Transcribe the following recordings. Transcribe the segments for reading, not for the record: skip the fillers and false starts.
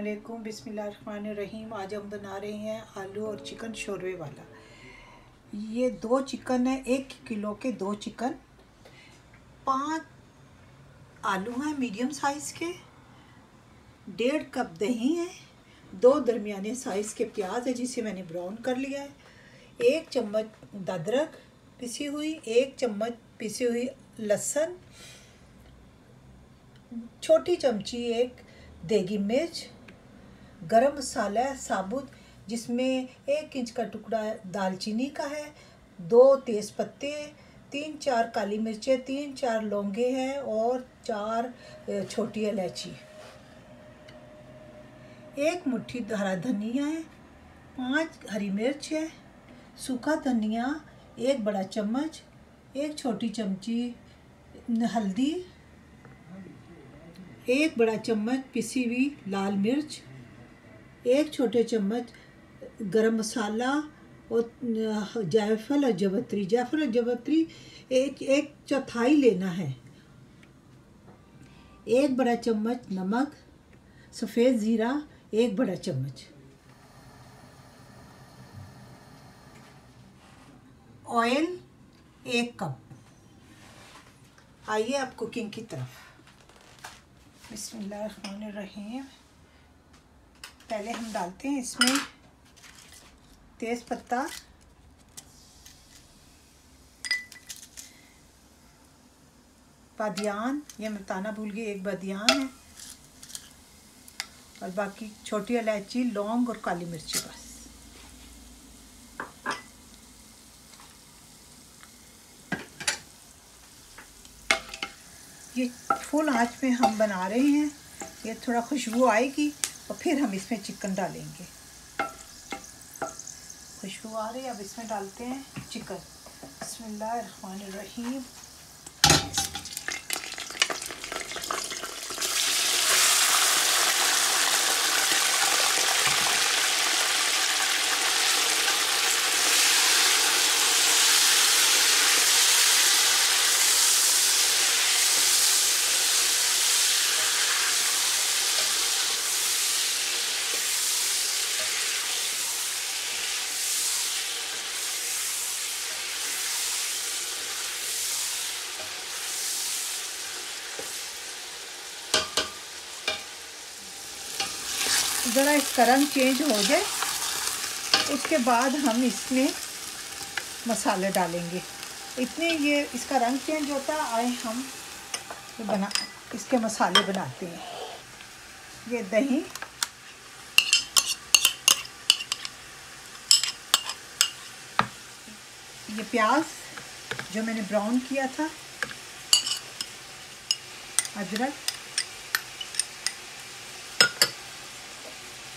अस्सलामुअलैकुम बिस्मिल्लाहिर्रहमानिर्रहीम। आज हम बना रहे हैं आलू और चिकन शोरवे वाला। ये 2 चिकन है, 1 किलो के 2 चिकन, 5 आलू हैं मीडियम साइज़ के, 1.5 कप दही है, 2 दरमियाने साइज़ के प्याज है जिसे मैंने ब्राउन कर लिया है, 1 चम्मच अदरक पिसी हुई, 1 चम्मच पिसी हुई लहसुन, छोटी चमची 1 देगी मिर्च, गरम मसाला साबुत जिसमें 1 इंच का टुकड़ा दालचीनी का है, 2 तेज़पत्ते, 3-4 काली मिर्चें, 3-4 लौंगे हैं और 4 छोटी इलायची, 1 मुट्ठी हरा धनिया है, 5 हरी मिर्च है, सूखा धनिया 1 बड़ा चम्मच, 1 छोटी चमची हल्दी, 1 बड़ा चम्मच पिसी हुई लाल मिर्च, 1 छोटे चम्मच गरम मसाला और जायफल और जवित्री एक चौथाई लेना है, 1 बड़ा चम्मच नमक, सफ़ेद ज़ीरा 1 बड़ा चम्मच, ऑयल 1 कप। आइए अब कुकिंग की तरफ। बिस्मिल्लाहिर्रहमानिर्रहीम। पहले हम डालते हैं इसमें तेज़ पत्ता, बादियान, ये मैं बताना भूल गई, 1 बादियान है और बाकी छोटी इलायची, लौंग और काली मिर्ची बस। ये फुल आंच में हम बना रहे हैं, ये थोड़ा खुशबू आएगी और फिर हम इसमें चिकन डालेंगे। खुशबू आ रही है, अब इसमें डालते हैं चिकन। बिस्मिल्लाहिर्रहमानिर्रहीम। ज़रा इसका रंग चेंज हो जाए उसके बाद हम इसमें मसाले डालेंगे। इतने ये इसका रंग चेंज होता है, आए हम इसके मसाले बनाते हैं। ये दही, ये प्याज जो मैंने ब्राउन किया था, अदरक,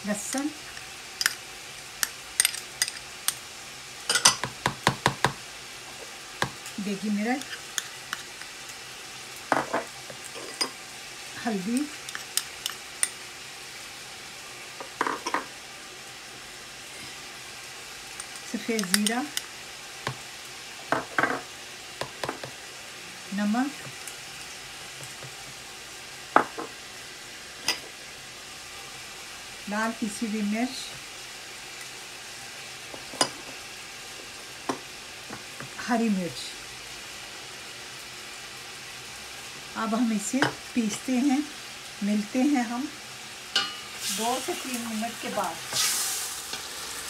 लहसुन, देगी मिर्च, हल्दी, सफ़ेद ज़ीरा, नमक, लाल पिसी हुई मिर्च, हरी मिर्च। अब हम इसे पीसते हैं, मिलते हैं हम 2 से 3 मिनट के बाद।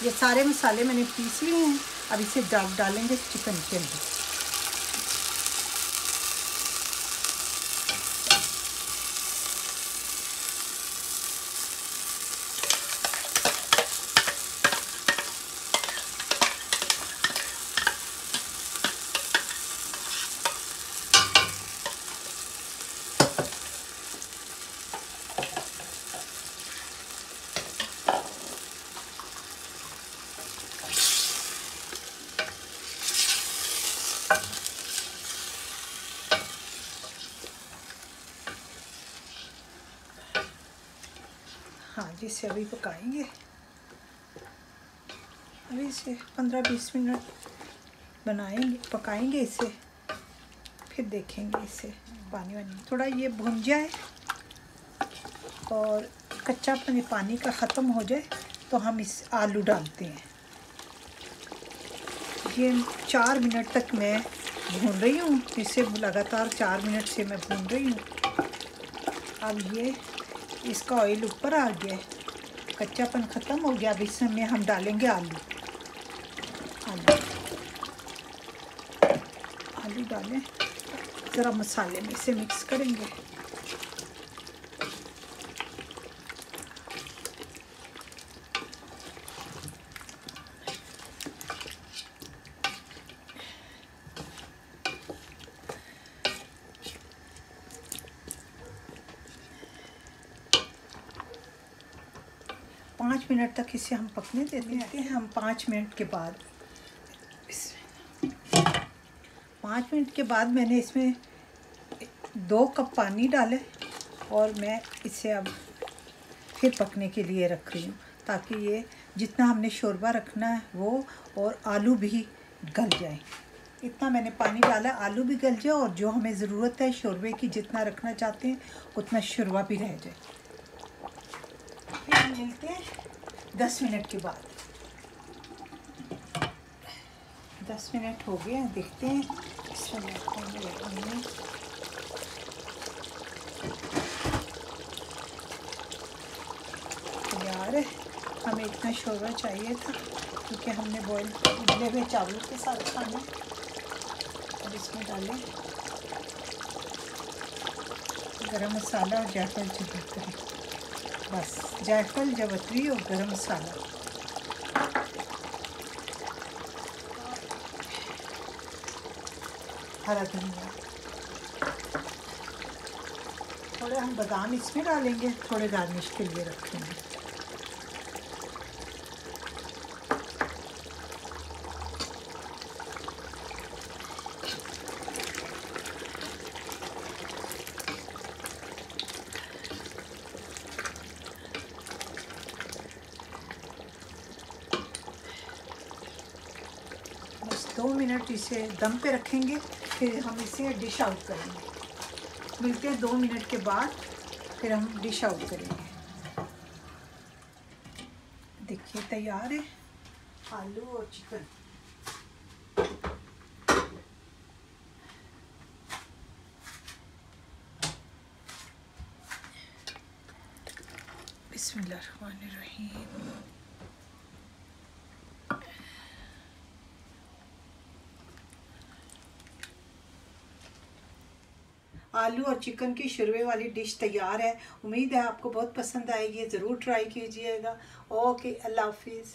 ये सारे मसाले मैंने पीस लिए हैं, अब इसे डालेंगे चिकन के अंदर। हाँ जी, इसे अभी पकाएंगे, अभी इसे 15-20 मिनट पकाएंगे इसे, फिर देखेंगे इसे पानी वानी थोड़ा ये भुन जाए और कच्चापन पानी का ख़त्म हो जाए तो हम इस आलू डालते हैं। ये 4 मिनट तक मैं भून रही हूँ, इसे लगातार 4 मिनट से मैं भून रही हूँ। अब ये इसका ऑयल ऊपर आ गया है, कच्चापन ख़त्म हो गया। अब इसमें हम डालेंगे आलू। आलू डालें, ज़रा मसाले में से मिक्स करेंगे। पाँच मिनट तक इसे हम पकने देते हैं। हम 5 मिनट के बाद 5 मिनट के बाद मैंने इसमें 2 कप पानी डाले और मैं इसे अब फिर पकने के लिए रख रही हूँ, ताकि ये जितना हमने शोरबा रखना है वो और आलू भी गल जाए। इतना मैंने पानी डाला, आलू भी गल जाए और जो हमें ज़रूरत है शोरबे की, जितना रखना चाहते हैं उतना शोरबा भी रह जाए। फिर हम मिलते हैं 10 मिनट के बाद। 10 मिनट हो गए हैं, देखते हैं। यार हमें इतना शोरबा चाहिए था क्योंकि हमने बॉयल उबले हुए चावल के साथ खाना। अब इसमें डालें गरम मसाला और जायफल जवित्री। बस जायफल जवित्री और गरम मसाला। हरा धनिया, थोड़े हम बादाम इसमें डालेंगे, थोड़े गार्निश के लिए रखेंगे। बस 2 मिनट इसे दम पे रखेंगे, फिर हम इसे डिश आउट करेंगे। मिलते हैं 2 मिनट के बाद, फिर हम डिश आउट करेंगे। देखिए तैयार है आलू और चिकन। बिस्मिल्लाहिर्रहमानिर्रहीम। आलू और चिकन की शोरबे वाली डिश तैयार है। उम्मीद है आपको बहुत पसंद आएगी, ज़रूर ट्राई कीजिएगा। ओके, अल्लाह हाफिज़।